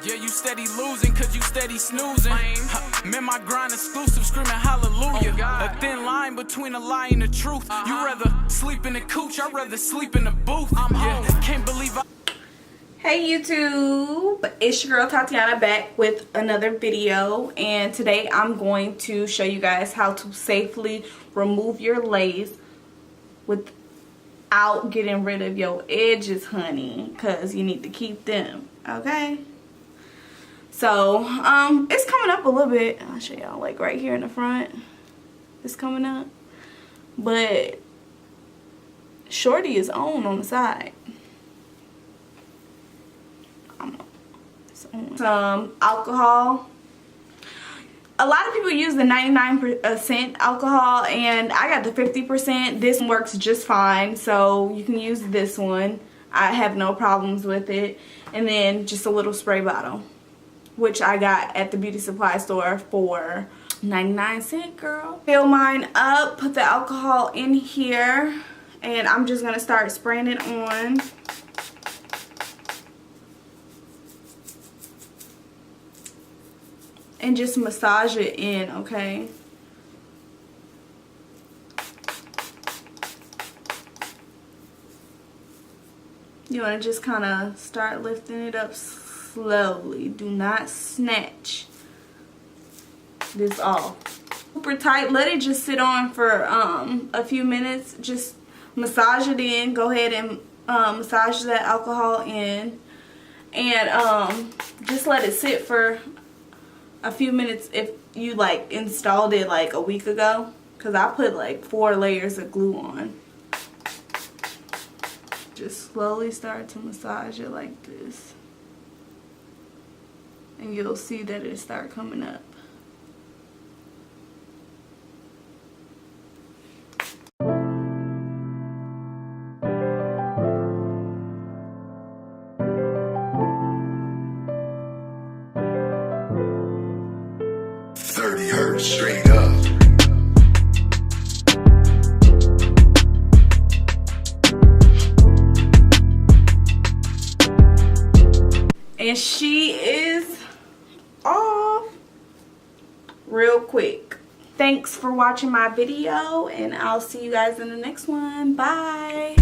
Yeah, you steady losing cause you steady snoozing. Man, my grind exclusive, screaming hallelujah. A thin line between a lie and the truth. You rather sleep in the cooch, I'd rather sleep in the booth. Can't believe I... Hey YouTube, it's your girl Tatiyonna back with another video, and today I'm going to show you guys how to safely remove your lace without getting rid of your edges, honey, because you need to keep them, okay? So it's coming up a little bit. I'll show y'all, like right here in the front, it's coming up, but shorty is on the side. Some alcohol. A lot of people use the 99% alcohol, and I got the 50%. This works just fine, so you can use this one. I have no problems with it. And then just a little spray bottle, which I got at the beauty supply store for 99 cents, girl. Fill mine up, put the alcohol in here, and I'm just gonna start spraying it on. And just massage it in, okay? You want to just kind of start lifting it up slowly. Do not snatch this off. Super tight. Let it just sit on for a few minutes. Just massage it in. Go ahead and massage that alcohol in. And just let it sit for a few minutes if you like installed it like a week ago, because I put like 4 layers of glue on. Just slowly start to massage it like this, and you'll see that it start coming up. Straight up. And she is off real quick. Thanks for watching my video, and I'll see you guys in the next one. Bye.